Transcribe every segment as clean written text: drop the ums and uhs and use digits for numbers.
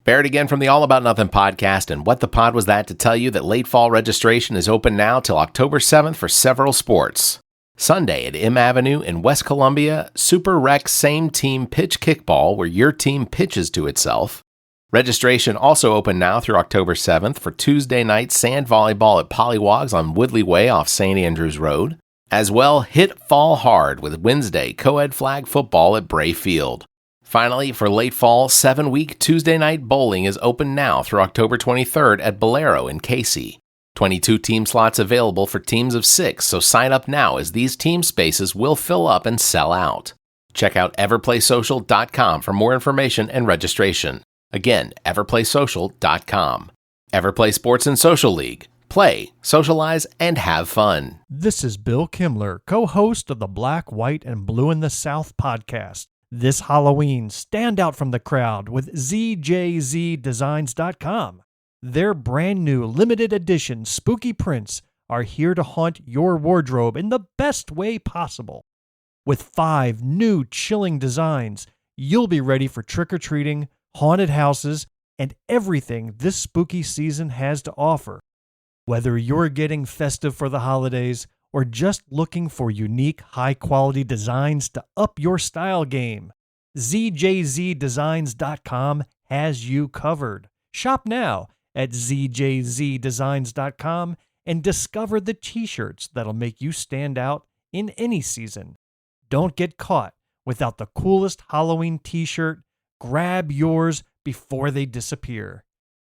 Barrett again from the All About Nothing podcast, and what the pod was that to tell you that late fall registration is open now till October 7th for several sports. Sunday at M Avenue in West Columbia, Super Rec Same Team Pitch Kickball, where your team pitches to itself. Registration also open now through October 7th for Tuesday night sand volleyball at Pollywogs on Woodley Way off St. Andrews Road. As well, hit fall hard with Wednesday co-ed flag football at Bray Field. Finally, for late fall, 7-week Tuesday night bowling is open now through October 23rd at Bolero in Casey. 22 team slots available for teams of 6, so sign up now as these team spaces will fill up and sell out. Check out everplaysocial.com for more information and registration. Again, everplaysocial.com. Everplay Sports and Social League. Play, socialize, and have fun. This is Bill Kimler, co-host of the Black, White, and Blue in the South podcast. This Halloween, stand out from the crowd with ZJZDesigns.com. Their brand new limited edition spooky prints are here to haunt your wardrobe in the best way possible. With 5 new chilling designs, you'll be ready for trick-or-treating, haunted houses, and everything this spooky season has to offer. Whether you're getting festive for the holidays or just looking for unique, high-quality designs to up your style game, ZJZDesigns.com has you covered. Shop now at ZJZDesigns.com and discover the t-shirts that'll make you stand out in any season. Don't get caught without the coolest Halloween t-shirt. Grab yours before they disappear.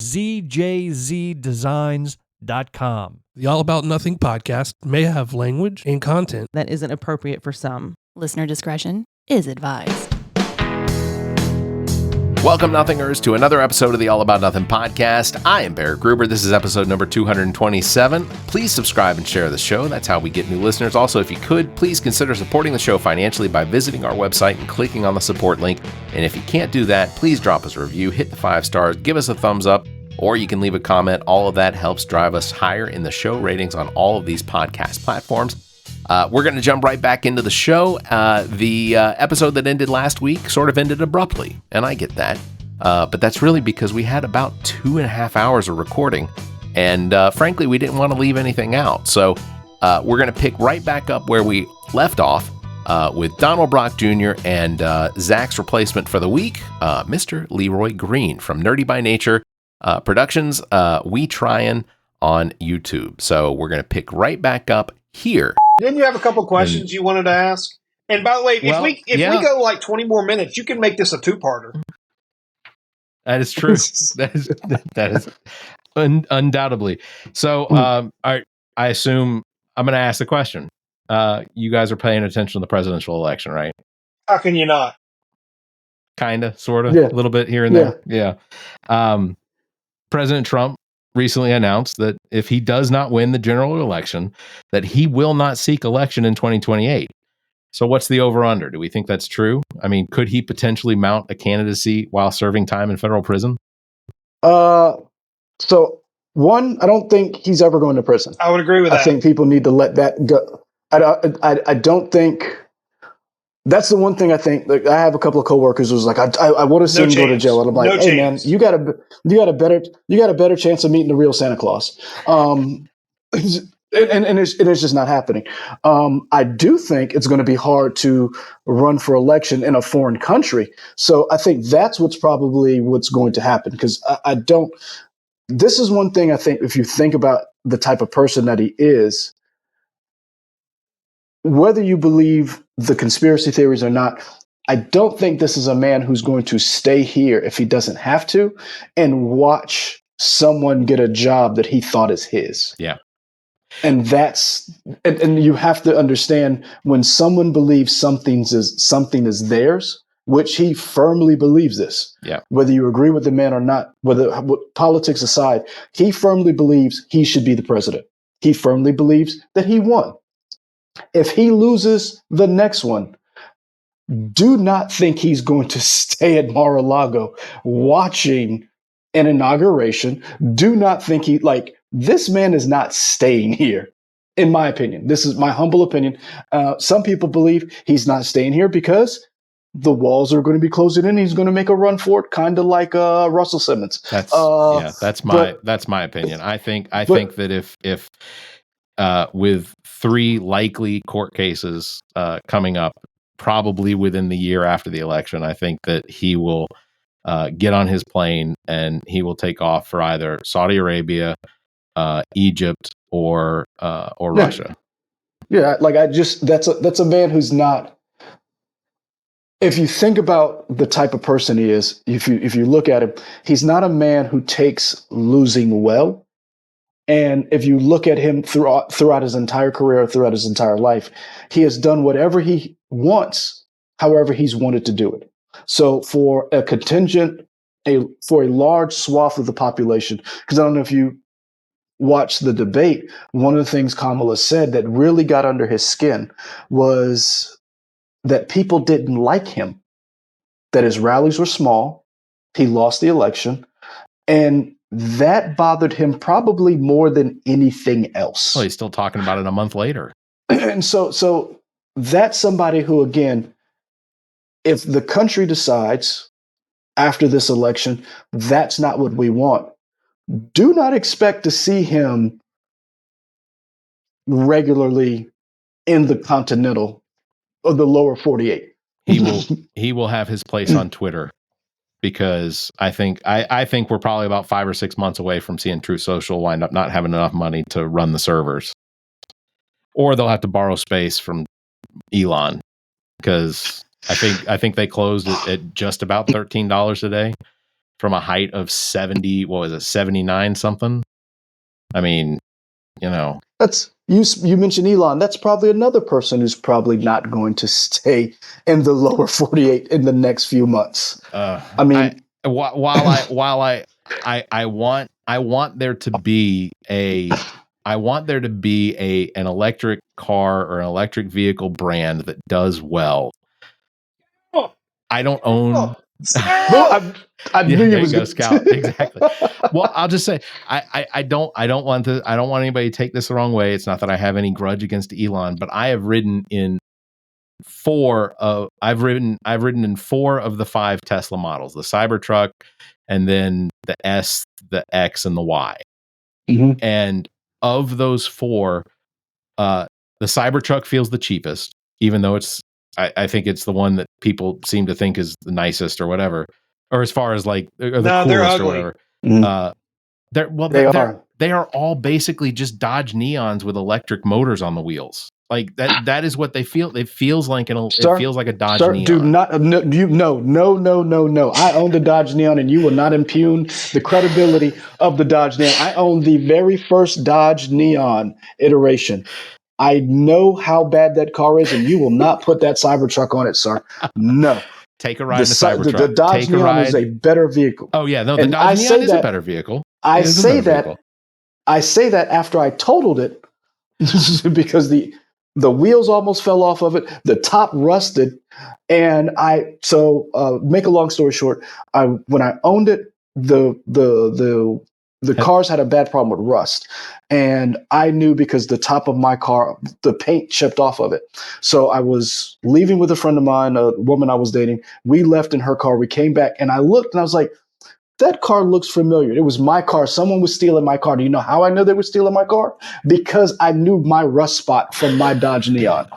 ZJZDesigns.com. The All About Nothing podcast may have language and content that isn't appropriate for some. Listener discretion is advised. Welcome, Nothingers, to another episode of the All About Nothing podcast. I am Barrett Gruber. This is episode number 227. Please subscribe and share the show. That's how we get new listeners. Also, if you could, please consider supporting the show financially by visiting our website and clicking on the support link. And if you can't do that, please drop us a review, hit the 5 stars, give us a thumbs up, or you can leave a comment. All of that helps drive us higher in the show ratings on all of these podcast platforms. We're going to jump right back into the show. The episode that ended last week sort of ended abruptly, and I get that. But that's really because we had about 2.5 hours of recording, and frankly, we didn't want to leave anything out. So we're going to pick right back up where we left off with Donald Brock Jr. and Zach's replacement for the week, Mr. Leroy Green from Nerdy by Nature Productions, We Tryin' on YouTube. So we're going to pick right back up here. Didn't you have a couple questions you wanted to ask? And by the way, if we go like 20 more minutes, you can make this a 2-parter. That is true. that is undoubtedly. So I assume I'm going to ask the question. You guys are paying attention to the presidential election, right? How can you not? Kind of, sort of, a little bit here and there. Yeah. President Trump recently announced that if he does not win the general election, that he will not seek election in 2028. So what's the over-under? Do we think that's true? I mean, could he potentially mount a candidacy while serving time in federal prison? So one, I don't think he's ever going to prison. I would agree with that. I think people need to let that go. I don't think that's the one thing I think. Like, I have a couple of coworkers who's like, I want to see him go to jail, and I'm like, hey man, you got a better chance of meeting the real Santa Claus. And it's just not happening. I do think it's going to be hard to run for election in a foreign country. So I think that's what's going to happen, because I don't. This is one thing I think, if you think about the type of person that he is, whether you believe the conspiracy theories or not, I don't think this is a man who's going to stay here if he doesn't have to and watch someone get a job that he thought is his. Yeah. And and you have to understand, when someone believes something is theirs, which he firmly believes this. Yeah. Whether you agree with the man or not, politics aside, he firmly believes he should be the president. He firmly believes that he won. If he loses the next one, do not think he's going to stay at Mar-a-Lago watching an inauguration. Do not think this man is not staying here, in my opinion. This is my humble opinion. Some people believe he's not staying here because the walls are going to be closing in. He's going to make a run for it, kind of like Russell Simmons. That's my opinion. I think that if with 3 likely court cases coming up, probably within the year after the election, I think that he will get on his plane and he will take off for either Saudi Arabia, Egypt, or Russia. Yeah, like that's a man who's not. If you think about the type of person he is, if you look at him, he's not a man who takes losing well. And if you look at him throughout his entire career, throughout his entire life, he has done whatever he wants, however he's wanted to do it. So for a contingent, for a large swath of the population, because I don't know if you watched the debate, one of the things Kamala said that really got under his skin was that people didn't like him, that his rallies were small, he lost the election, and that bothered him probably more than anything else. Well, he's still talking about it a month later. And so that's somebody who, again, if the country decides after this election, that's not what we want, do not expect to see him regularly in the continental or the lower 48. He will have his place on Twitter, because I think we're probably about 5 or 6 months away from seeing Truth Social wind up not having enough money to run the servers, or they'll have to borrow space from Elon, because I think they closed at just about $13 a day from a height of 70. What was it, 79 something? I mean, that's you mentioned Elon. That's probably another person who's probably not going to stay in the lower 48 in the next few months. I mean, I want there to be an electric car or an electric vehicle brand that does well. I don't own. I knew you was going to Scout. Exactly. Well, I'll just say I don't want anybody to take this the wrong way. It's not that I have any grudge against Elon, but I have ridden in 4 of the 5 Tesla models: the Cybertruck, and then the S, the X, and the Y. Mm-hmm. And of those 4, the Cybertruck feels the cheapest, even though I think it's the one that people seem to think is the nicest or whatever, or as far as like or the coolest or whatever. Mm-hmm. They are all basically just Dodge Neons with electric motors on the wheels. Like that is what they feel. It feels like it feels like a Dodge Neon. Do not no. I own the Dodge Neon, and you will not impugn the credibility of the Dodge Neon. I own the very first Dodge Neon iteration. I know how bad that car is, and you will not put that Cybertruck on it, sir. No. Take a ride in the Cybertruck. The Dodge Neon is a better vehicle. Oh yeah, no, the Dodge Neon is a better vehicle. I say that after I totaled it because the wheels almost fell off of it, the top rusted, and make a long story short, when I owned it, the cars had a bad problem with rust, and I knew because the top of my car, the paint chipped off of it. So I was leaving with a friend of mine, a woman I was dating. We left in her car. We came back, and I looked, and I was like, that car looks familiar. It was my car. Someone was stealing my car. Do you know how I know they were stealing my car? Because I knew my rust spot from my Dodge Neon.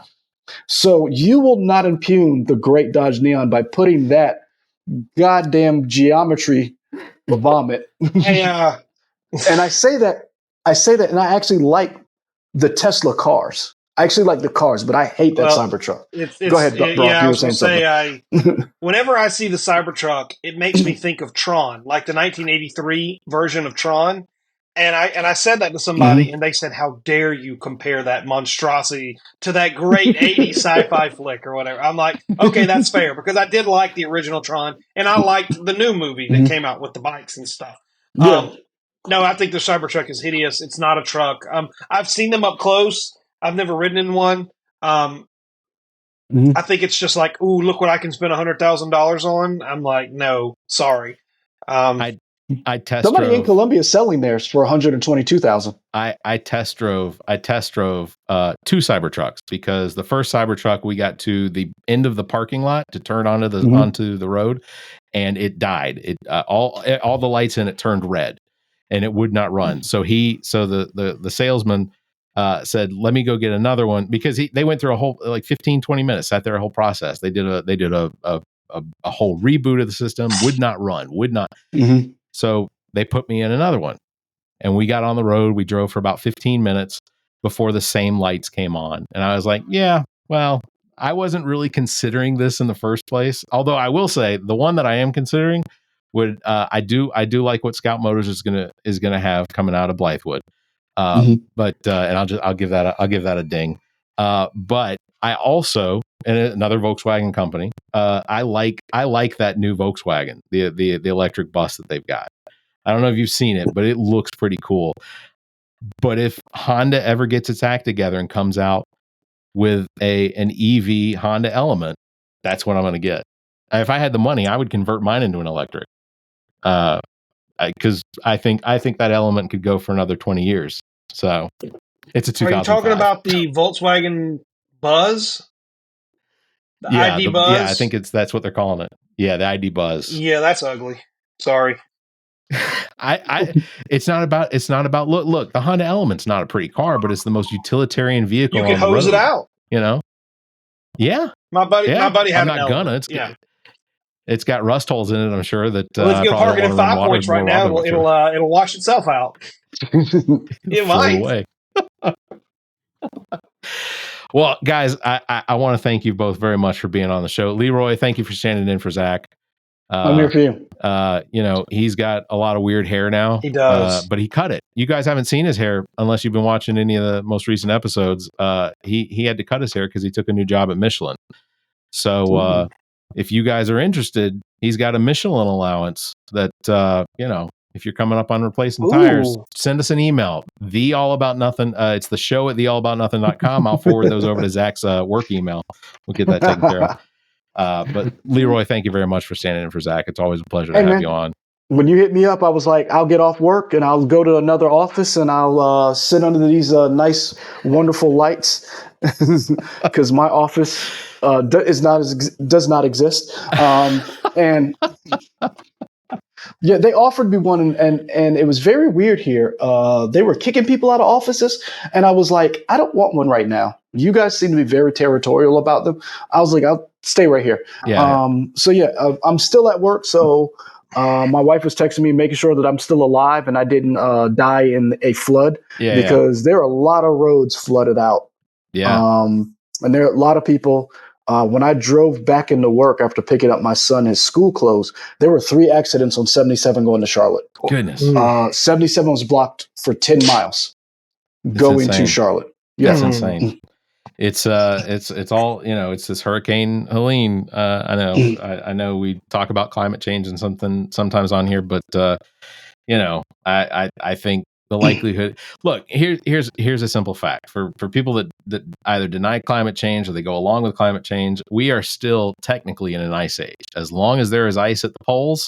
So you will not impugn the great Dodge Neon by putting that goddamn geometry vomit. And I say that, and I actually like the Tesla cars. I actually like the cars, but I hate that Cybertruck. Go ahead, Brock. Yeah, you were saying something. Whenever I see the Cybertruck, it makes me think of Tron, like the 1983 version of Tron. And I said that to somebody, and they said, "How dare you compare that monstrosity to that great 80s sci-fi flick or whatever?" I'm like, okay, that's fair, because I did like the original Tron, and I liked the new movie that came out with the bikes and stuff. Yeah. No, I think the Cybertruck is hideous. It's not a truck. I've seen them up close. I've never ridden in one. I think it's just like, ooh, look what I can spend $100,000 on. I'm like, no, sorry. I I test Somebody drove. in Colombia is selling theirs for $122,000. I test drove 2 Cybertrucks, because the first Cybertruck we got to the end of the parking lot to turn onto the road, and it died. It all the lights in it turned red, and it would not run. So the salesman said, "Let me go get another one," because they went through a whole 15-20 minutes, sat there a whole process. They did a whole reboot of the system. Would not run. Would not. Mm-hmm. So they put me in another one. And we got on the road. We drove for about 15 minutes before the same lights came on. And I was like, yeah, well, I wasn't really considering this in the first place. Although I will say the one that I am considering would, I do like what Scout Motors is gonna have coming out of Blythewood. But and I'll give that a ding. But I also, and another Volkswagen company, I like that new Volkswagen, the electric bus that they've got. I don't know if you've seen it, but it looks pretty cool. But if Honda ever gets its act together and comes out with an EV Honda Element, that's what I'm going to get. If I had the money, I would convert mine into an electric. Because I think that Element could go for another 20 years. So it's a 2005. Are you talking about the Volkswagen Buzz? The ID Buzz? Yeah, I think that's what they're calling it. Yeah, the ID Buzz. Yeah, that's ugly. Sorry. It's not about look, the Honda Element's not a pretty car, but it's the most utilitarian vehicle. You can hose it out. Yeah. My buddy had I'm not gonna. It's got rust holes in it, I'm sure that if you park it in 5 Points right now, it'll wash itself out. It might. Away. Well, guys, I want to thank you both very much for being on the show. Leroy, thank you for standing in for Zach. I'm here for you. He's got a lot of weird hair now. He does. But he cut it. You guys haven't seen his hair unless you've been watching any of the most recent episodes. He had to cut his hair because he took a new job at Michelin. So if you guys are interested, he's got a Michelin allowance that, if you're coming up on replacing tires, send us an email. It's the show at theallaboutnothing.com. I'll forward those over to Zach's work email. We'll get that taken care of. But Leroy, thank you very much for standing in for Zach. It's always a pleasure to have you on. When you hit me up, I was like, I'll get off work and I'll go to another office and I'll sit under these nice, wonderful lights because my office does not exist. And yeah, they offered me one and it was very weird here. They were kicking people out of offices and I was like, I don't want one right now. You guys seem to be very territorial about them. I was like, I'll stay right here. Yeah. I'm still at work. So my wife was texting me, making sure that I'm still alive and I didn't die in a flood because there are a lot of roads flooded out. Yeah. And there are a lot of people. When I drove back into work after picking up my son, his school closed, there were 3 accidents on 77 going to Charlotte. Goodness. 77 was blocked for 10 miles going to Charlotte. Yeah. That's insane. It's all, it's this Hurricane Helene. I know we talk about climate change and sometimes on here, but I think the likelihood, look, here's a simple fact for people that either deny climate change or they go along with climate change. We are still technically in an ice age. As long as there is ice at the poles,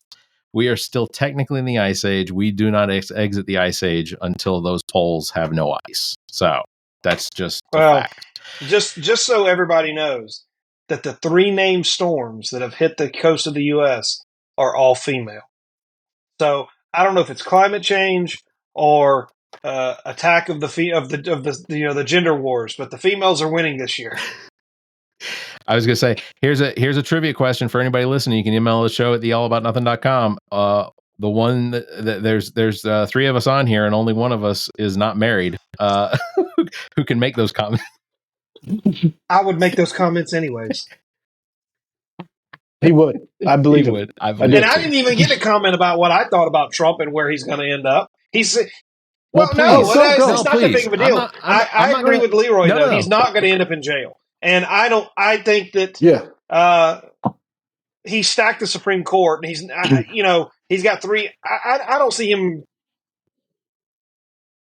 we are still technically in the ice age. We do not exit the ice age until those poles have no ice. So that's just a fact. Just so everybody knows that the 3 named storms that have hit the coast of the U.S. are all female. So I don't know if it's climate change or attack of the gender wars, but the females are winning this year. I was going to say, here's a trivia question for anybody listening. You can email the show at theallaboutnothing.com. The one that there's 3 of us on here, and only one of us is not married. Who can make those comments? I would make those comments anyways. He would. I believe he would. I didn't even get a comment about what I thought about Trump and where he's going to end up. He said, it's not that big of a deal. I agree with Leroy, though. He's not going to end up in jail. And I think that he stacked the Supreme Court, and he's got 3. I don't see him.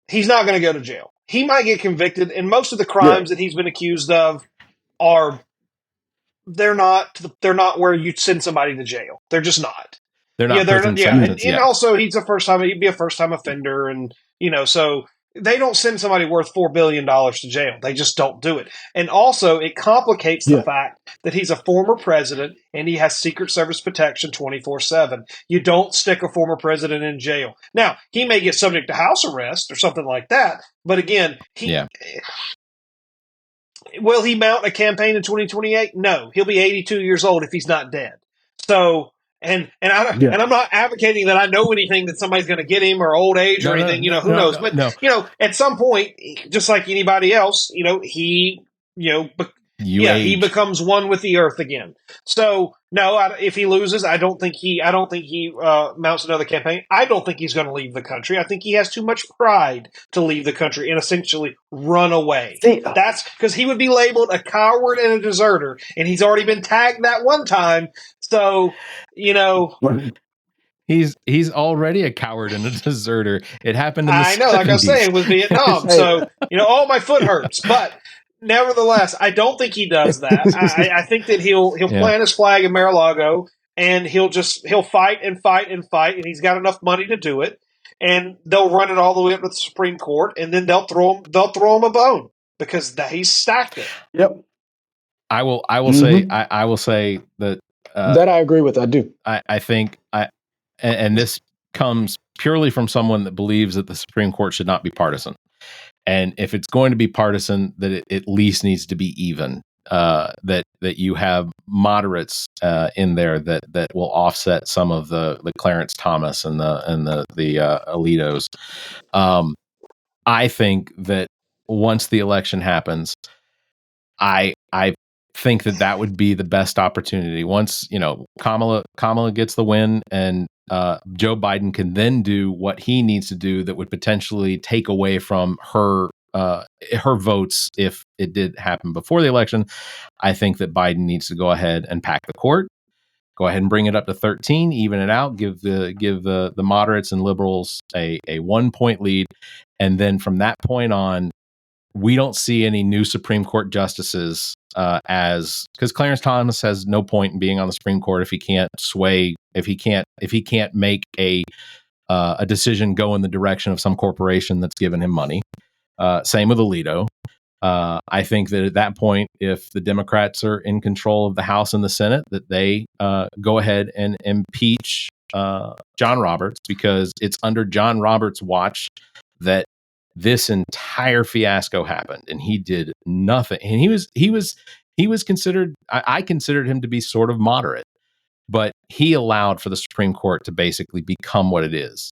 He's not going to go to jail. He might get convicted, and most of the crimes that he's been accused of they're not where you send somebody to jail. They're just not. They're not prison sentences. And also he'd be a first time offender, and so they don't send somebody worth $4 billion to jail. They just don't do it. And also it complicates the fact that he's a former president and he has Secret Service protection 24/7. You don't stick a former president in jail. Now, he may get subject to house arrest or something like that, but again, will he mount a campaign in 2028? No, he'll be 82 years old if he's not dead. So, and I'm not advocating that I know anything that somebody's going to get him or old age or anything. Who knows? But at some point, just like anybody else, he becomes one with the earth again. So no, if he loses, I don't think he mounts another campaign. I don't think he's going to leave the country. I think he has too much pride to leave the country and essentially run away. That's because he would be labeled a coward and a deserter, and he's already been tagged that one time. So he's already a coward and a deserter. It happened in the 70s. Like I was saying, with Vietnam. So my foot hurts, but. Nevertheless, I don't think he does that. I think that he'll plant his flag in Mar-a-Lago, and he'll fight and fight and fight, and he's got enough money to do it. And they'll run it all the way up to the Supreme Court, and then they'll throw him a bone because he's stacked it. Yep. I will say I will say that that I agree with. I do. I think and this comes purely from someone that believes that the Supreme Court should not be partisan. And if it's going to be partisan, that it at least needs to be even. That you have moderates in there that will offset some of the Clarence Thomas and the Alitos. I think that once the election happens, I think that would be the best opportunity. Once Kamala gets the win, and Joe Biden can then do what he needs to do that would potentially take away from her votes if it did happen before the election. I think that Biden needs to go ahead and pack the court, go ahead and bring it up to 13, even it out, give the moderates and liberals a 1-point lead, and then from that point on, we don't see any new Supreme Court justices because Clarence Thomas has no point in being on the Supreme Court if he can't make a decision go in the direction of some corporation that's given him money. Same with Alito. I think that at that point, if the Democrats are in control of the House and the Senate, that they go ahead and impeach John Roberts, because it's under John Roberts' watch that this entire fiasco happened, and he did nothing. And he was considered. I considered him to be sort of moderate, but he allowed for the Supreme Court to basically become what it is.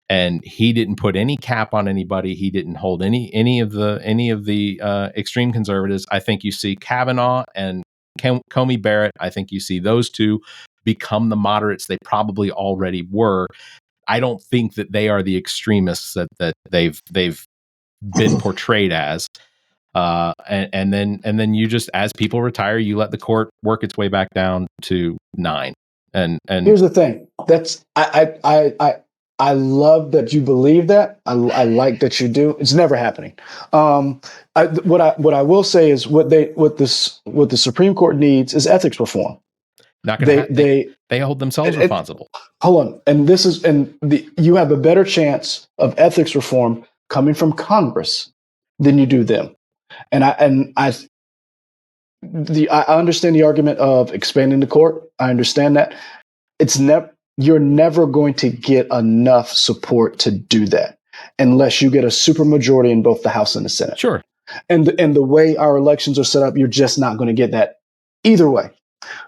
And he didn't put any cap on anybody. He didn't hold any of the extreme conservatives. I think you see Kavanaugh and Comey Barrett. I think you see those two become the moderates they probably already were. I don't think that they are the extremists that they've been portrayed as. And then you just, as people retire, you let the court work its way back down to 9. And here's the thing. That's I love that you believe that. I like that you do. It's never happening. What I will say is what the Supreme Court needs is ethics reform. Not going to. They hold themselves responsible. Hold on, and you have a better chance of ethics reform coming from Congress than you do them. And I understand the argument of expanding the court. I understand that. You're never going to get enough support to do that unless you get a supermajority in both the House and the Senate. Sure. And the way our elections are set up, you're just not going to get that either way.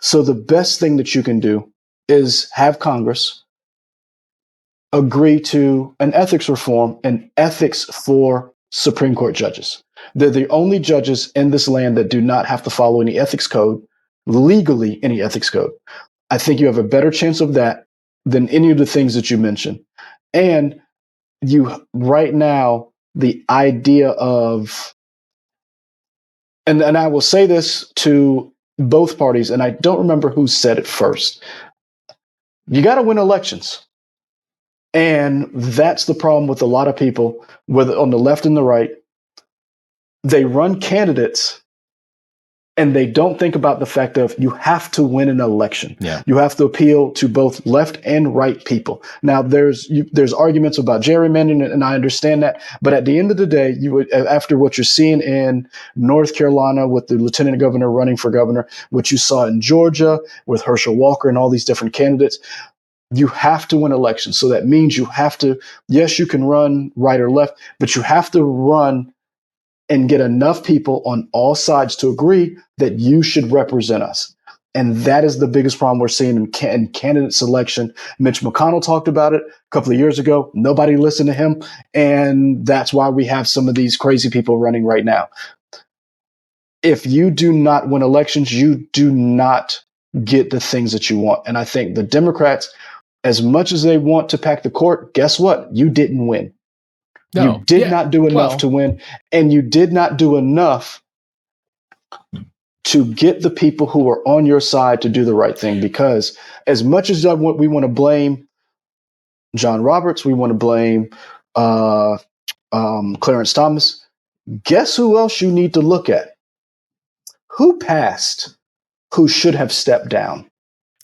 So the best thing that you can do is have Congress agree to an ethics reform and ethics for Supreme Court judges. They're the only judges in this land that do not have to follow any ethics code, legally any ethics code. I think you have a better chance of that than any of the things that you mentioned. And you right now, the idea of, and I will say this to both parties, and I don't remember who said it first. You got to win elections. And that's the problem with a lot of people, whether on the left and the right. They run candidates And they don't think about the fact of you have to win an election. Yeah. You have to appeal to both left and right people. Now, there's arguments about gerrymandering, and I understand that. But at the end of the day, after what you're seeing in North Carolina with the lieutenant governor running for governor, what you saw in Georgia with Herschel Walker and all these different candidates, you have to win elections. So that means you have to, yes, you can run right or left, but you have to run and get enough people on all sides to agree that you should represent us. And that is the biggest problem we're seeing in candidate selection. Mitch McConnell talked about it a couple of years ago. Nobody listened to him. And that's why we have some of these crazy people running right now. If you do not win elections, you do not get the things that you want. And I think the Democrats, as much as they want to pack the court, guess what? You didn't win. No. You did not do enough to win, and you did not do enough to get the people who are on your side to do the right thing. Because as much as we want to blame John Roberts, we want to blame Clarence Thomas, guess who else you need to look at? Who passed? Who should have stepped down?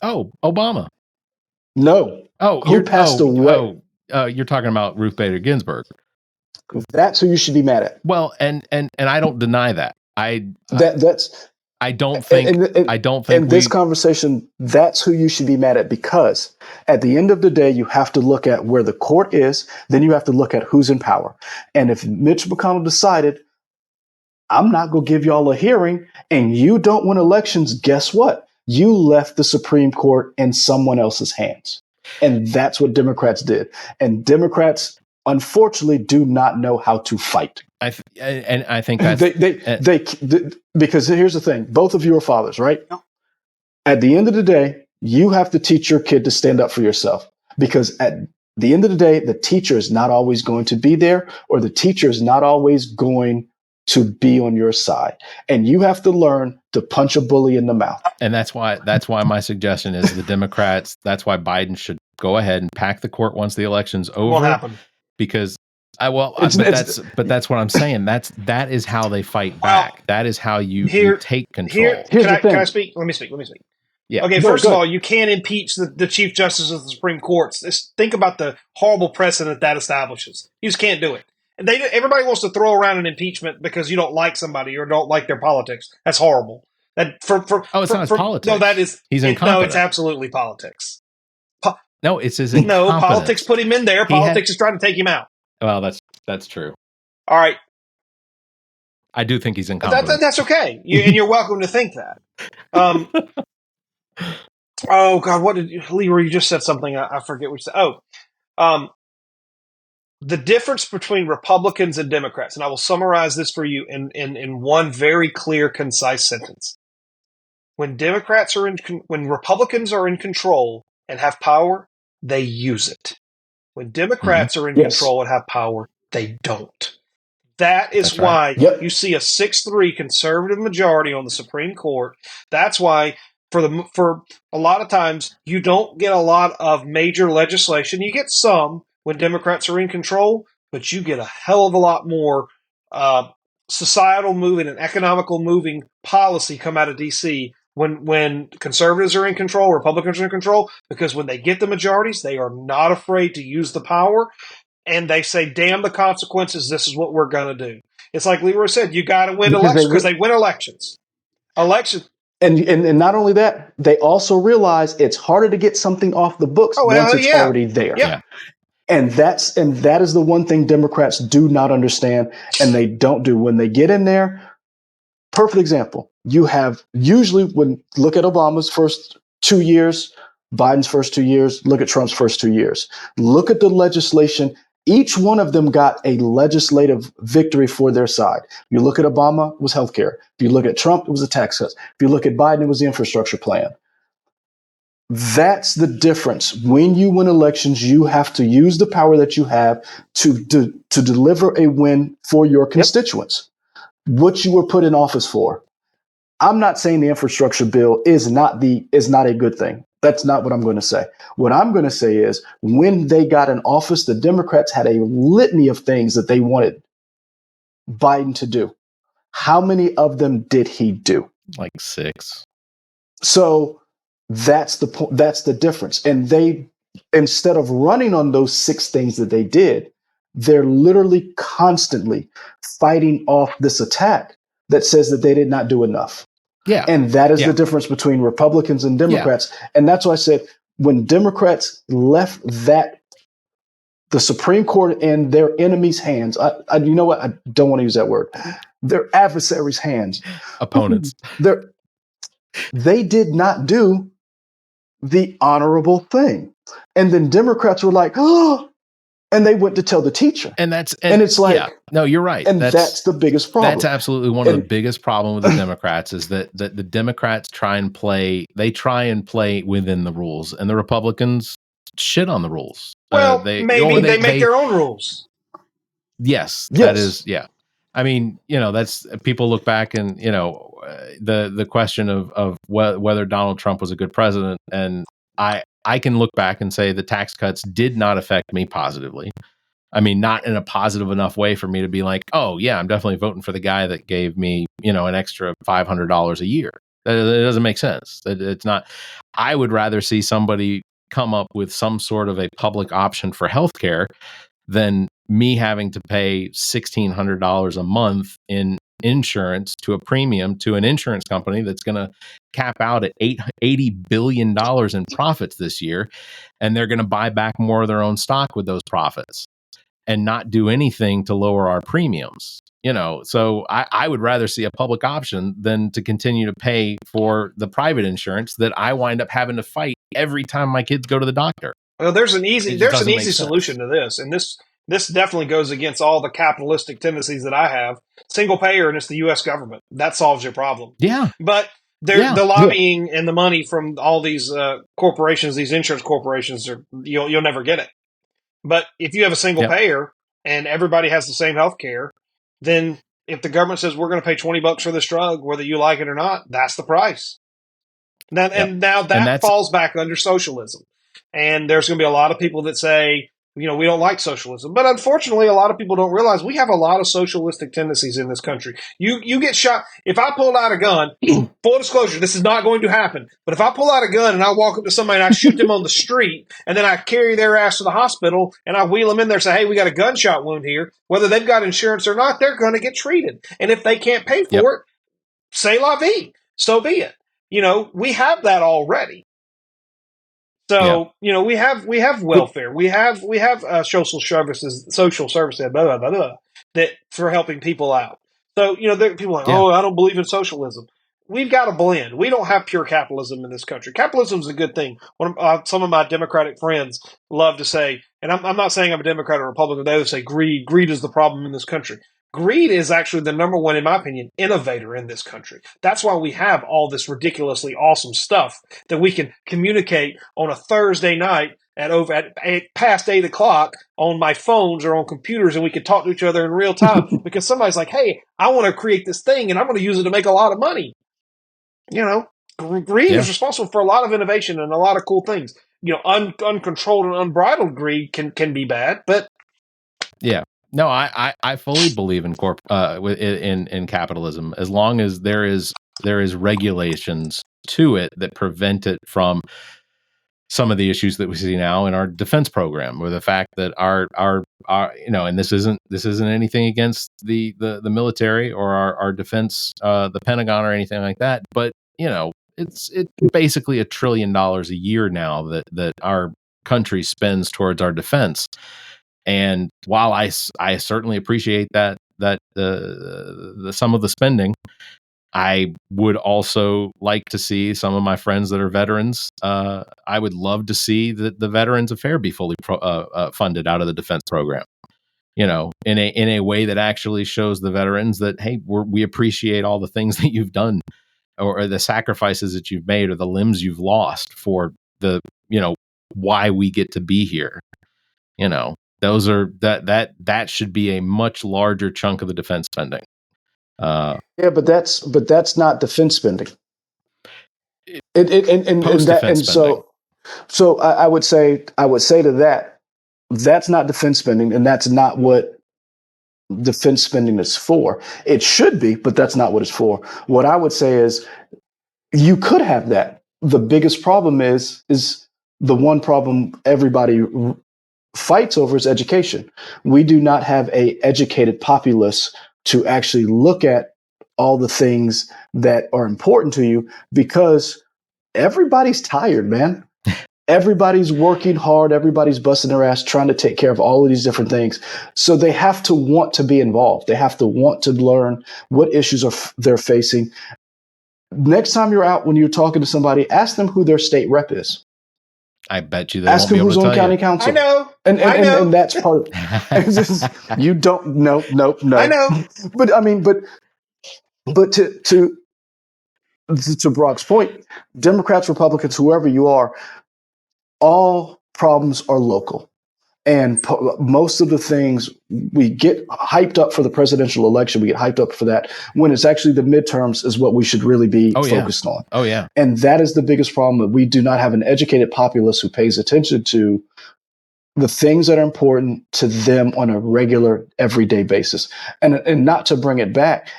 Oh, Obama. No. Oh, who passed away? You're talking about Ruth Bader Ginsburg. That's who you should be mad at. Well, and I don't deny that. I don't think in this conversation, that's who you should be mad at, because at the end of the day, you have to look at where the court is. Then you have to look at who's in power. And if Mitch McConnell decided, I'm not going to give y'all a hearing and you don't win elections, guess what? You left the Supreme Court in someone else's hands. And that's what Democrats did. And Democrats, unfortunately, do not know how to fight. I think that's because here's the thing: both of you are fathers, right? At the end of the day, you have to teach your kid to stand up for yourself. Because at the end of the day, the teacher is not always going to be there, or the teacher is not always going to be on your side, and you have to learn to punch a bully in the mouth. And that's why my suggestion is the Democrats. That's why Biden should go ahead and pack the court once the election's over. Won't happen. Because that's what I'm saying. That is how they fight back. That is how you take control. Can I speak? Let me speak. Yeah. Okay. First of all, you can't impeach the Chief Justice of the Supreme Court. Think about the horrible precedent that establishes. You just can't do it. And everybody wants to throw around an impeachment because you don't like somebody or don't like their politics. That's horrible. It's not his politics. No, that is. He's incompetent. No, it's absolutely politics. No, it's his incompetence. No, politics put him in there. Politics is trying to take him out. Well, that's true. All right. I do think he's incompetent. That's okay. And you're welcome to think that. Oh God, what did Leroy? You just said something. I forget what you said. The difference between Republicans and Democrats, and I will summarize this for you in one very clear, concise sentence. When Republicans are in control and have power, they use it. When Democrats are in control and have power, they don't. That is why you see a 6-3 conservative majority on the Supreme Court. That's why for a lot of times you don't get a lot of major legislation. You get some when Democrats are in control, but you get a hell of a lot more societal moving and economical moving policy come out of D.C. when conservatives are in control, Republicans are in control, because when they get the majorities, they are not afraid to use the power, and they say, damn the consequences, this is what we're going to do. It's like Leroy said, you got to win elections because they win elections. And not only that, they also realize it's harder to get something off the books once it's already there. Yeah. And that is the one thing Democrats do not understand, and they don't do. When they get in there, perfect example. You have usually look at Obama's first 2 years, Biden's first 2 years, look at Trump's first 2 years. Look at the legislation. Each one of them got a legislative victory for their side. If you look at Obama, it was healthcare. If you look at Trump, it was a tax cut. If you look at Biden, it was the infrastructure plan. That's the difference. When you win elections, you have to use the power that you have to deliver a win for your constituents. What you were put in office for. I'm not saying the infrastructure bill is not a good thing. That's not what I'm going to say. What I'm going to say is when they got in office, the Democrats had a litany of things that they wanted Biden to do. How many of them did he do? Like 6. So that's the difference. And they, instead of running on those 6 things that they did, they're literally constantly fighting off this attack that says that they did not do enough. Yeah. And that is the difference between Republicans and Democrats. Yeah. And that's why I said, when Democrats left the Supreme Court in their enemies' hands, you know what? I don't want to use that word. Their adversaries' hands. Opponents. They did not do the honorable thing. And then Democrats were like, oh, and they went to tell the teacher. And it's like, no, you're right. And that's the biggest problem. That's absolutely one of the biggest problems with the Democrats is that the Democrats try and play within the rules, and the Republicans shit on the rules. Well, they make their own rules. Yes, that is, yeah. I mean, that's, people look back and, the question of whether Donald Trump was a good president. And I can look back and say the tax cuts did not affect me positively. I mean, not in a positive enough way for me to be like, oh yeah, I'm definitely voting for the guy that gave me, an extra $500 a year. That doesn't make sense. It's not. I would rather see somebody come up with some sort of a public option for healthcare than me having to pay $1,600 a month in insurance to a premium to an insurance company that's going to cap out at $80 billion in profits this year. And they're going to buy back more of their own stock with those profits and not do anything to lower our premiums. So I would rather see a public option than to continue to pay for the private insurance that I wind up having to fight every time my kids go to the doctor. Well, there's an easy solution to this, and this definitely goes against all the capitalistic tendencies that I have. Single payer, and it's the U.S. government. That solves your problem. Yeah, but the lobbying and the money from all these corporations, these insurance corporations, you'll never get it. But if you have a single payer and everybody has the same health care, then if the government says we're going to pay $20 for this drug, whether you like it or not, that's the price. And now that falls back under socialism. And there's going to be a lot of people that say, we don't like socialism. But unfortunately, a lot of people don't realize we have a lot of socialistic tendencies in this country. You get shot. If I pulled out a gun, full disclosure, this is not going to happen. But if I pull out a gun and I walk up to somebody and I shoot them on the street, and then I carry their ass to the hospital and I wheel them in there and say, hey, we got a gunshot wound here, whether they've got insurance or not, they're going to get treated. And if they can't pay for it, c'est la vie. So be it. We have that already. So, we have welfare, we have social services, blah, blah, blah, blah, that for helping people out. So, people are like, oh, I don't believe in socialism. We've got a blend. We don't have pure capitalism in this country. Capitalism is a good thing. Some of my Democratic friends love to say, and I'm not saying I'm a Democrat or Republican, they would say greed is the problem in this country. Greed is actually the number one, in my opinion, innovator in this country. That's why we have all this ridiculously awesome stuff that we can communicate on a Thursday night at past 8 o'clock on my phones or on computers, and we can talk to each other in real time because somebody's like, hey, I want to create this thing and I'm going to use it to make a lot of money. Greed is responsible for a lot of innovation and a lot of cool things. Uncontrolled and unbridled greed can be bad, but no, I fully believe in in capitalism as long as there is regulations to it that prevent it from some of the issues that we see now in our defense program, or the fact that our and this isn't anything against the military or our defense, the Pentagon or anything like that, but it's basically $1 trillion a year now that our country spends towards our defense. And while I certainly appreciate that the some of the spending, I would also like to see some of my friends that are veterans. I would love to see that the Veterans Affairs be fully funded out of the defense program. In a way that actually shows the veterans that, hey, we appreciate all the things that you've done, or the sacrifices that you've made, or the limbs you've lost for the why we get to be here. Those are that should be a much larger chunk of the defense spending. But that's not defense spending. So I would say to that, that's not defense spending, and that's not what defense spending is for. It should be, but that's not what it's for. What I would say is you could have that. The biggest problem is the one problem everybody fights over is education. We do not have a educated populace to actually look at all the things that are important to you, because everybody's tired, man. Everybody's working hard. Everybody's busting their ass trying to take care of all of these different things. So they have to want to be involved. They have to want to learn what issues they're facing. Next time you're out, when you're talking to somebody, ask them who their state rep is. I bet you they ask won't be them able who's to on tell county you. council. I know. And that's part of it's just, you don't know. Nope. I know. But I mean, but to Brock's point, Democrats, Republicans, whoever you are, all problems are local. And most of the things we get hyped up for the presidential election, we get hyped up for that, when it's actually the midterms is what we should really be focused on. Oh, yeah. And that is the biggest problem, that we do not have an educated populace who pays attention to the things that are important to them on a regular, everyday basis. And not to bring it back,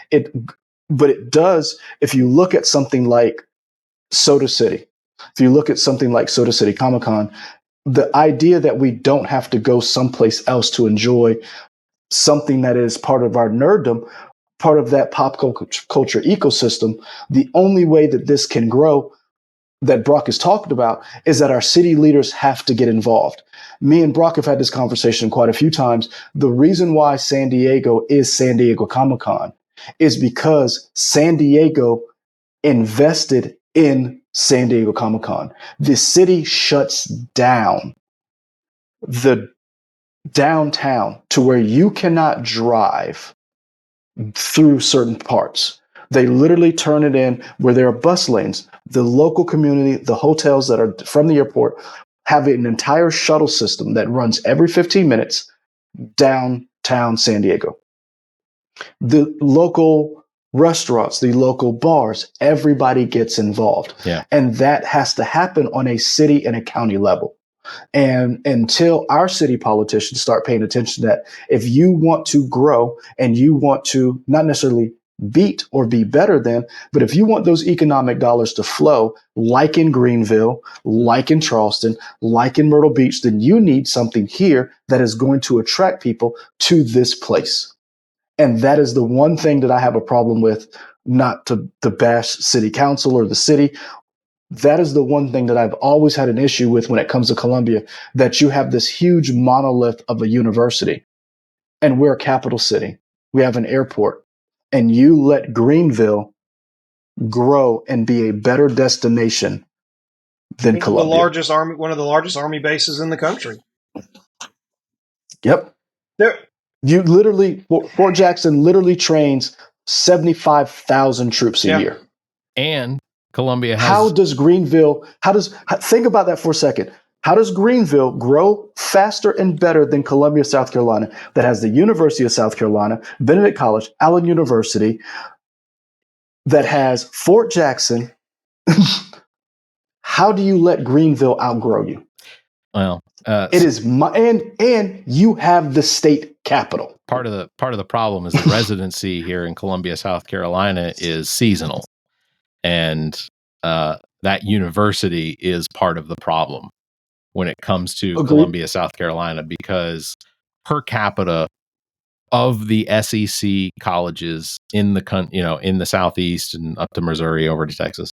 but it does, if you look at something like Soda City, if you look at something like Soda City Comic-Con, the idea that we don't have to go someplace else to enjoy something that is part of our nerddom, part of that pop culture ecosystem, the only way that this can grow, that Brock has talked about, is that our city leaders have to get involved. Me and Brock have had this conversation quite a few times. The reason why San Diego is San Diego Comic-Con is because San Diego invested in San Diego Comic-Con. The city shuts down the downtown to where you cannot drive through certain parts. They literally turn it in where there are bus lanes. The local community, the hotels that are from the airport, have an entire shuttle system that runs every 15 minutes downtown San Diego. The local restaurants, the local bars, everybody gets involved. Yeah. And that has to happen on a city and a county level. And until our city politicians start paying attention to that, if you want to grow and you want to not necessarily beat or be better than, but if you want those economic dollars to flow, like in Greenville, like in Charleston, like in Myrtle Beach, then you need something here that is going to attract people to this place. And that is the one thing that I have a problem with, not to bash city council or the city. That is the one thing that I've always had an issue with when it comes to Columbia, that you have this huge monolith of a university, and we're a capital city. We have an airport, and you let Greenville grow and be a better destination than Columbia. One of the largest army bases in the country. Yep. You literally, Fort Jackson literally trains 75,000 troops a year. And Columbia has... Think about that for a second. How does Greenville grow faster and better than Columbia, South Carolina, that has the University of South Carolina, Benedict College, Allen University, that has Fort Jackson? How do you let Greenville outgrow you? Well, it is and you have the state capital. Part of the problem is the residency here in Columbia, South Carolina is seasonal. And that university is part of the problem when it comes to Columbia, South Carolina, because per capita of the SEC colleges in the in the Southeast and up to Missouri over to Texas,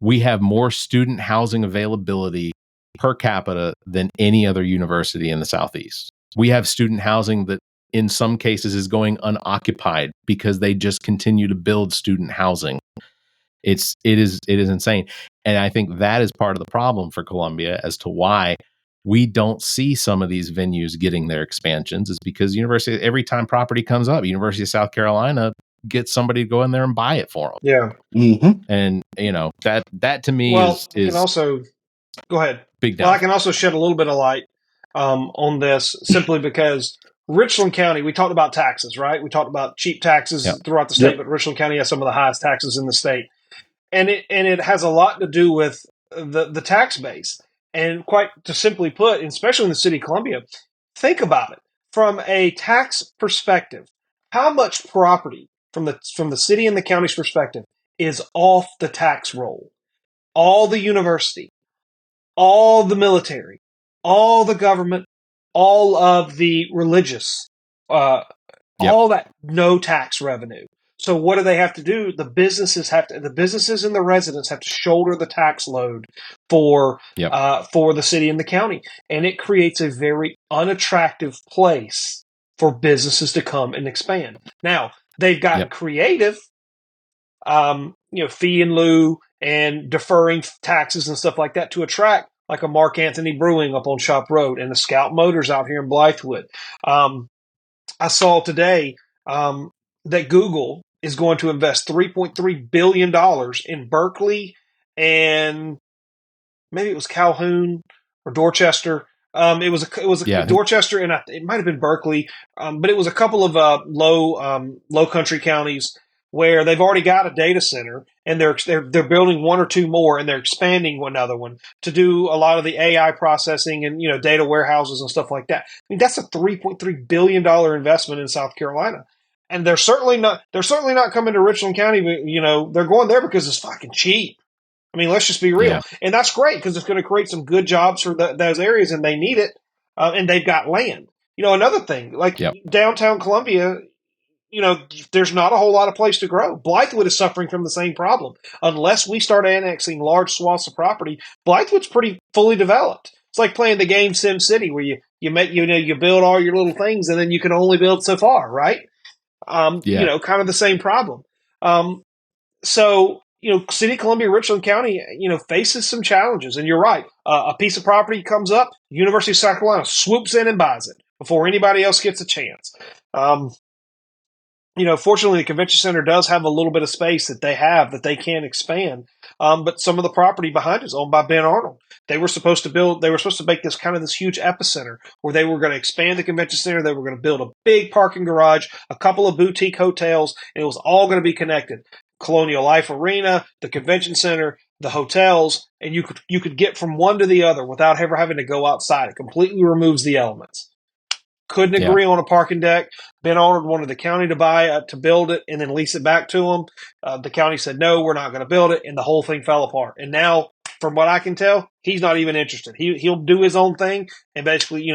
we have more student housing availability per capita than any other university in the Southeast. We have student housing that in some cases is going unoccupied because they just continue to build student housing. It is insane. And I think that is part of the problem for Columbia as to why we don't see some of these venues getting their expansions, is because every time property comes up, University of South Carolina gets somebody to go in there and buy it for them. Yeah. Mm-hmm. And that to me is can also go ahead. Big well, I can also shed a little bit of light on this simply because Richland County, we talked about taxes, right? We talked about cheap taxes throughout the state, but Richland County has some of the highest taxes in the state. And it has a lot to do with the tax base. And quite to simply put, especially in the city of Columbia, think about it. from a tax perspective, how much property from the city and the county's perspective is off the tax roll? All the university, all the military, all the government, all of the religious, all that no tax revenue. So what do they have to do? The businesses and the residents have to shoulder the tax load for the city and the county, and it creates a very unattractive place for businesses to come and expand. Now they've gotten creative, fee in lieu and deferring taxes and stuff like that to attract like a Mark Anthony Brewing up on Shop Road and the Scout Motors out here in Blythewood. I saw today that Google is going to invest $3.3 billion in Berkeley and maybe it was Calhoun or Dorchester. It was Dorchester and it might have been Berkeley, but it was a couple of low country counties where they've already got a data center and they're building one or two more and they're expanding another one to do a lot of the AI processing and data warehouses and stuff like that. I mean, that's a $3.3 billion investment in South Carolina. And they're certainly not coming to Richland County, but they're going there because it's fucking cheap. I mean, let's just be real. Yeah. And that's great because it's going to create some good jobs for those areas and they need it. And they've got land. Another thing, like downtown Columbia, there's not a whole lot of place to grow. Blythewood is suffering from the same problem. Unless we start annexing large swaths of property, Blythewood's pretty fully developed. It's like playing the game Sim City where you build all your little things and then you can only build so far, right? Kind of the same problem. So, City of Columbia, Richland County, faces some challenges. And you're right. A piece of property comes up, University of South Carolina swoops in and buys it before anybody else gets a chance. Fortunately, the convention center does have a little bit of space that they can expand. But some of the property behind it is owned by Ben Arnold. They were supposed to make this kind of this huge epicenter where they were going to expand the convention center. They were going to build a big parking garage, a couple of boutique hotels, and it was all going to be connected. Colonial Life Arena, the convention center, the hotels, and you could get from one to the other without ever having to go outside. It completely removes the elements. Couldn't agree on a parking deck. Ben Arnold wanted the county to build it and then lease it back to him. The county said, no, we're not going to build it. And the whole thing fell apart. And now, from what I can tell, he's not even interested. He'll do his own thing and basically,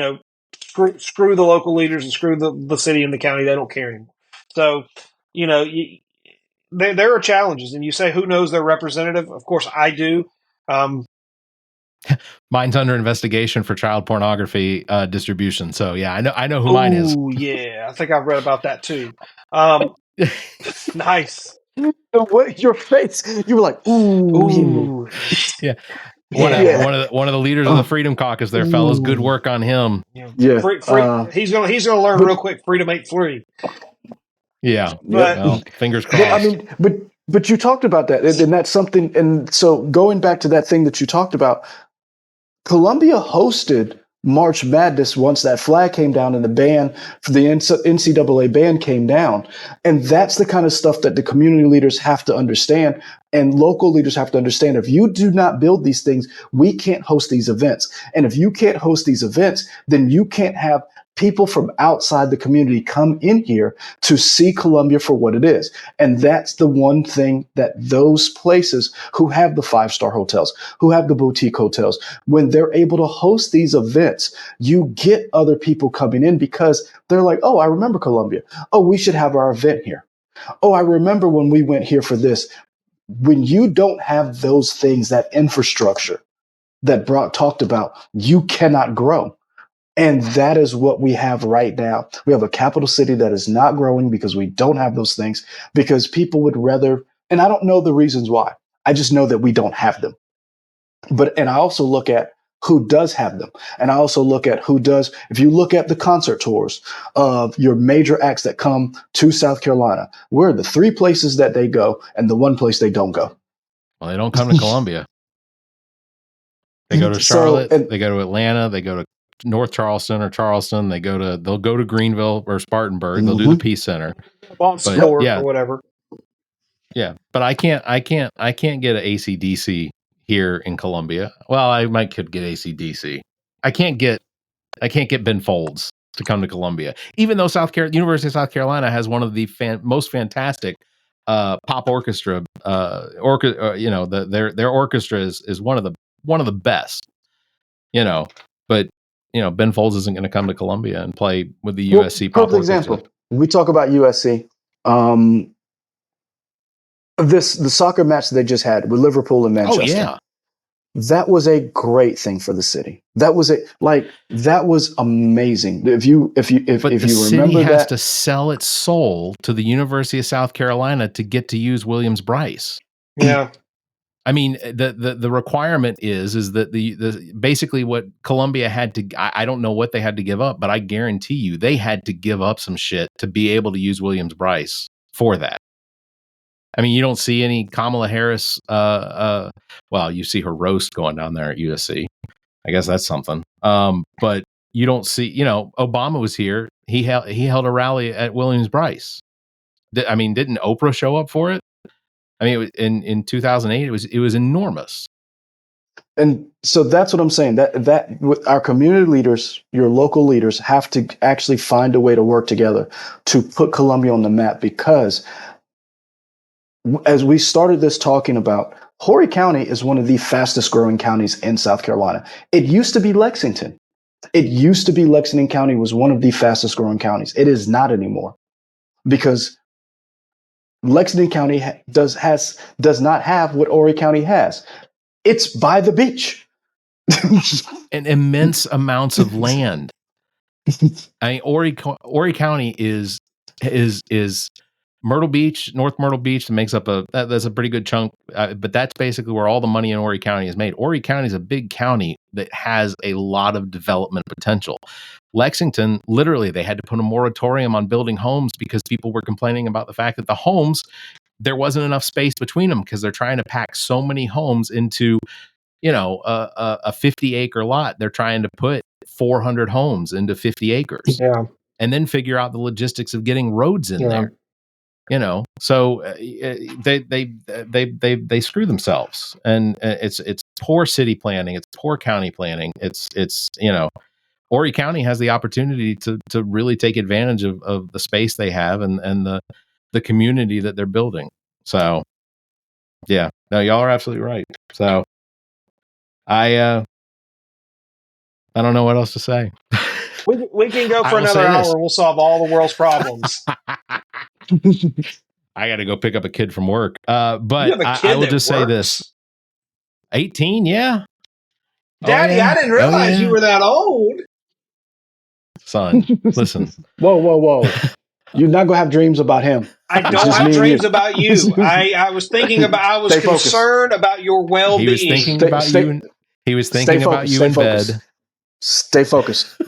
screw the local leaders and screw the city and the county. They don't care anymore. So, there are challenges. And you say, who knows their representative? Of course, I do. Mine's under investigation for child pornography distribution. So yeah, I know who mine is. Oh yeah, I think I've read about that too. Nice. What your face? You were like, ooh. Yeah. One of the leaders of the Freedom Caucus there, fellas. Good work on him. Yeah. He's gonna learn real quick. Freedom ain't free. Yeah. But fingers crossed. But you talked about that, and that's something. And so going back to that thing that you talked about, Columbia hosted March Madness once that flag came down and the ban for the NCAA ban came down. And that's the kind of stuff that the community leaders have to understand and local leaders have to understand. If you do not build these things, we can't host these events. And if you can't host these events, then you can't have people from outside the community come in here to see Columbia for what it is. And that's the one thing that those places who have the 5-star hotels, who have the boutique hotels, when they're able to host these events, you get other people coming in because they're like, oh, I remember Columbia. Oh, we should have our event here. Oh, I remember when we went here for this. When you don't have those things, that infrastructure that Brock talked about, you cannot grow. And that is what we have right now. We have a capital city that is not growing because we don't have those things, because people would rather, and I don't know the reasons why. I just know that we don't have them. And I also look at who does have them. And I also look at who does. If you look at the concert tours of your major acts that come to South Carolina, where are the 3 places that they go and the 1 place they don't go? Well, they don't come to Columbia. They go to Charlotte, they go to Atlanta, they go to North Charleston or Charleston. They'll go to Greenville or Spartanburg. They'll do the Peace Center, or whatever. Yeah, but I can't get an AC/DC here in Columbia. Well, I could get AC/DC. I can't get Ben Folds to come to Columbia, even though University of South Carolina has one of the most fantastic pop orchestra. Their orchestra is one of the best. But Ben Folds isn't going to come to Columbia and play with the USC pop perfect orchestra. example. We talk about USC. The soccer match they just had with Liverpool and Manchester. Oh yeah. That was a great thing for the city. That was amazing. If you city has to sell its soul to the University of South Carolina to get to use Williams Brice. Yeah. I mean, the requirement is that the basically what Columbia had to, I don't know what they had to give up, but I guarantee you they had to give up some shit to be able to use Williams Brice for that. I mean, you don't see any Kamala Harris. Well, you see her roast going down there at USC. I guess that's something. But you don't see, Obama was here. He held a rally at Williams Brice. Didn't Oprah show up for it? I mean, in 2008, it was enormous. And so that's what I'm saying. That with our community leaders, your local leaders have to actually find a way to work together to put Columbia on the map, because as we started this talking about, Horry County is one of the fastest growing counties in South Carolina. It used to be Lexington. Lexington County was one of the fastest growing counties. It is not anymore, because Lexington County does not have what Horry County has. It's by the beach. And immense amounts of land. I mean, Horry County is Myrtle Beach, North Myrtle Beach, that makes up that's a pretty good chunk. But that's basically where all the money in Horry County is made. Horry County is a big county that has a lot of development potential. Lexington, literally, they had to put a moratorium on building homes because people were complaining about the fact that the homes, there wasn't enough space between them, because they're trying to pack so many homes into, a 50-acre lot. They're trying to put 400 homes into 50 acres. Yeah. And then figure out the logistics of getting roads in there. So they screw themselves, and it's poor city planning, it's poor county planning. It's Horry County has the opportunity to really take advantage of the space they have and the community that they're building. So yeah, no, y'all are absolutely right. So I don't know what else to say. We can go for another hour. We'll solve all the world's problems. I got to go pick up a kid from work. But I will just say this. 18, yeah. Daddy, I didn't realize you were that old. Son, listen. Whoa. You're not going to have dreams about him. I don't have dreams about you. I was thinking about, I was concerned about your well-being. He was thinking about you. He was thinking about you in bed. Stay focused.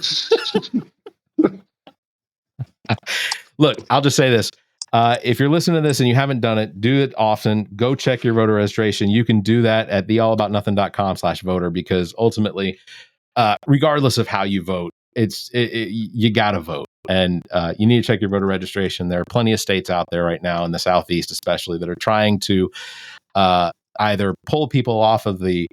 Look, I'll just say this. If you're listening to this and you haven't done it, do it often. Go check your voter registration. You can do that at theallaboutnothing.com/voter, because ultimately, regardless of how you vote, you got to vote. And you need to check your voter registration. There are plenty of states out there right now, in the Southeast especially, that are trying to either pull people off of the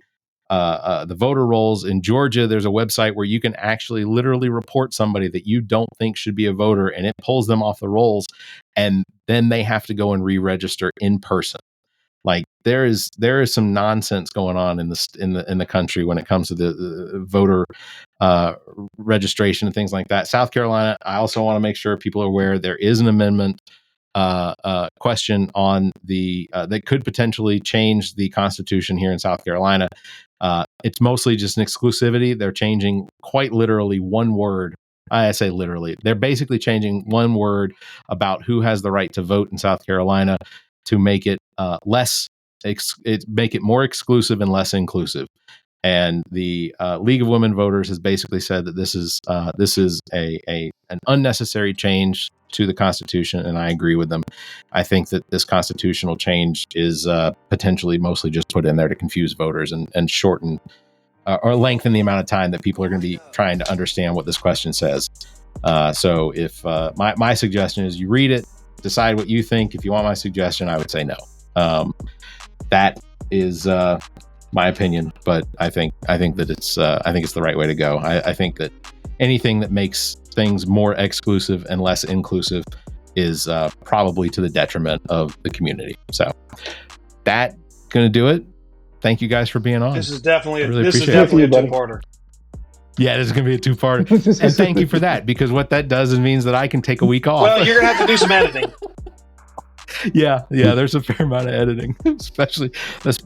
voter rolls. In Georgia, there's a website where you can actually literally report somebody that you don't think should be a voter, and it pulls them off the rolls, and then they have to go and re-register in person. Like there is some nonsense going on in the country when it comes to the voter registration and things like that. South Carolina, I also want to make sure people are aware there is an amendment question on that could potentially change the Constitution here in South Carolina. It's mostly just an exclusivity. They're changing quite literally one word. I say literally. They're basically changing one word about who has the right to vote in South Carolina to make it make it more exclusive and less inclusive. And the League of Women Voters has basically said that this is an unnecessary change to the Constitution, and I agree with them. I think that this constitutional change is potentially mostly just put in there to confuse voters and shorten or lengthen the amount of time that people are going to be trying to understand what this question says. So if my suggestion is you read it, decide what you think. If you want my suggestion, I would say no. That is my opinion, but I think that it's the right way to go. I think that anything that makes things more exclusive and less inclusive is probably to the detriment of the community. So that's going to do it. Thank you guys for being on. This is definitely a it. two-parter. Yeah, this is going to be a two-parter. And thank you for that, because what that does is means that I can take a week off. Well, you're going to have to do some editing. Yeah, there's a fair amount of editing, especially this.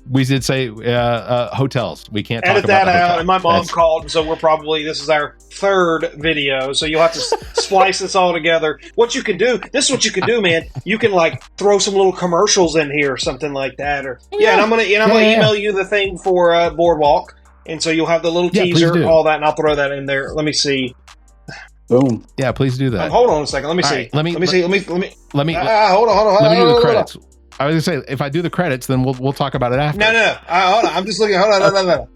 We did say hotels. We can't edit talk about that out. hotel. And my mom called, so this is our third video. So you'll have to splice this all together. This is what you can do, man. You can like throw some little commercials in here or something like that. Or and I'm gonna email you the thing for Boardwalk, and so you'll have the little teaser, all that, and I'll throw that in there. Let me see. Boom. Yeah, please do that. Hold on a second. Let me see. Right, let me hold on. Let me do the credits. I was gonna say, if I do the credits, then we'll talk about it after. No. Hold on. I'm just looking. Hold on. No.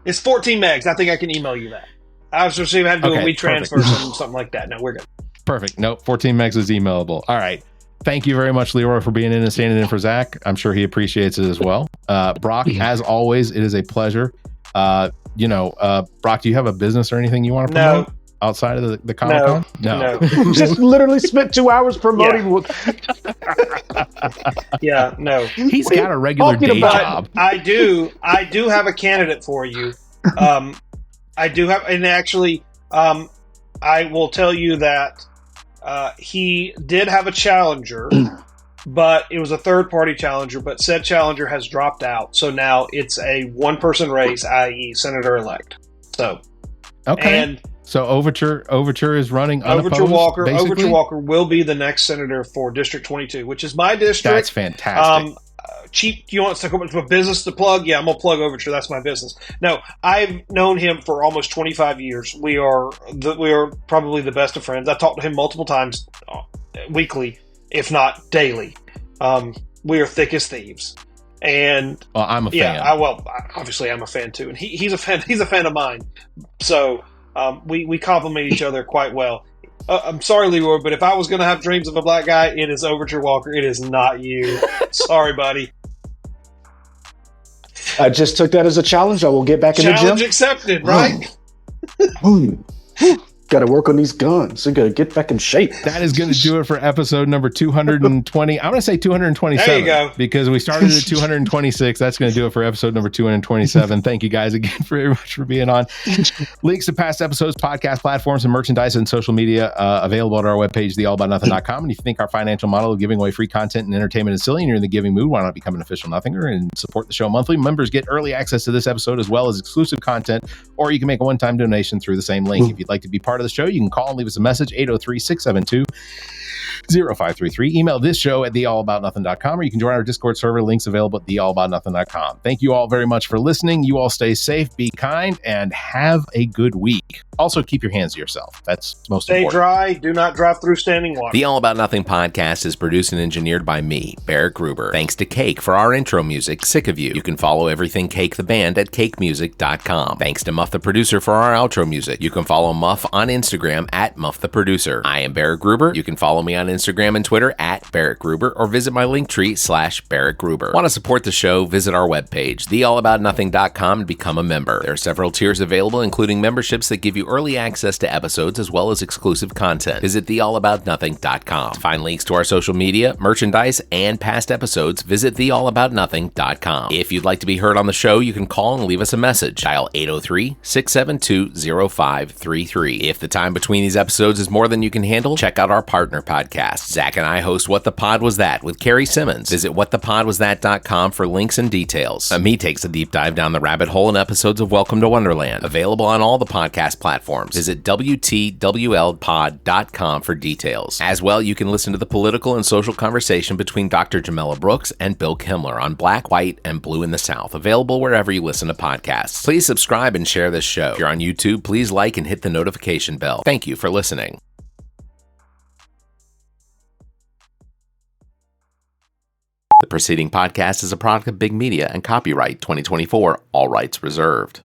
It's 14 megs. I think I can email you that. I was just having to do a WeTransfer or something like that. No, we're good. Perfect. Nope. 14 megs is emailable. All right. Thank you very much, Leroy, for being in and standing in for Zach. I'm sure he appreciates it as well. Brock, as always, it is a pleasure. Brock, do you have a business or anything you want to promote? Outside of the Comic-Con? No. Just literally spent 2 hours promoting. No. He's got a regular day job. I do have a candidate for you. I do have, and actually, I will tell you that he did have a challenger, but it was a third-party challenger, but said challenger has dropped out. So now it's a one-person race, i.e. Senator-elect. So, okay. And so Overture is running unopposed, Overture Walker will be the next senator for District 22, which is my district. That's fantastic. Cheap, you want to come up with a business to plug? Yeah, I'm going to plug Overture. That's my business. No, I've known him for almost 25 years. We are probably the best of friends. I talk to him multiple times weekly, if not daily. We are thick as thieves. And I'm a fan. Obviously I'm a fan too, and he's a fan. He's a fan of mine. So we complement each other quite well. I'm sorry, Leroy, but if I was going to have dreams of a black guy, it is Overture Walker. It is not you. Sorry, buddy. I just took that as a challenge. I will get back in the gym. Challenge accepted, right? Got to work on these guns. I got to get back in shape. That is going to do it for episode number 220. I'm going to say 227. There you go. Because we started at 226. That's going to do it for episode number 227. Thank you guys again very much for being on. Links to past episodes, podcast platforms, and merchandise and social media available at our webpage, theallaboutnothing.com. And if you think our financial model of giving away free content and entertainment is silly and you're in the giving mood, why not become an official Nothinger and support the show monthly? Members get early access to this episode as well as exclusive content, or you can make a one-time donation through the same link. If you'd like to be part of the show, you can call and leave us a message, 803-672-0533. Email this show at theallaboutnothing.com, or you can join our Discord server. Links available at theallaboutnothing.com. Thank you all very much for listening. You all stay safe, be kind, and have a good week. Also, keep your hands to yourself. That's most important. Stay dry. Do not drive through standing water. The All About Nothing podcast is produced and engineered by me, Barrett Gruber. Thanks to Cake for our intro music, Sick of You. You can follow everything Cake the band at cakemusic.com. Thanks to Muff the producer for our outro music. You can follow Muff on Instagram at Muff the Producer. I am Barrett Gruber. You can follow me on Instagram and Twitter at Barrett Gruber, or visit my Linktree /Barrett Gruber. Want to support the show? Visit our webpage, theallaboutnothing.com, and become a member. There are several tiers available, including memberships that give you early access to episodes as well as exclusive content. Visit theallaboutnothing.com. To find links to our social media, merchandise, and past episodes, visit theallaboutnothing.com. If you'd like to be heard on the show, you can call and leave us a message. Dial 803-672-0533. If the time between these episodes is more than you can handle, check out our partner podcast. Zach and I host What the Pod Was That with Carrie Simmons. Visit whatthepodwasthat.com for links and details. Me takes a deep dive down the rabbit hole in episodes of Welcome to Wonderland. Available on all the podcast platforms. Visit WTWLpod.com for details. As well, you can listen to the political and social conversation between Dr. Jamela Brooks and Bill Kimmler on Black, White, and Blue in the South. Available wherever you listen to podcasts. Please subscribe and share this show. If you're on YouTube, please like and hit the notification bell. Thank you for listening. The preceding podcast is a product of Big Media and copyright 2024, all rights reserved.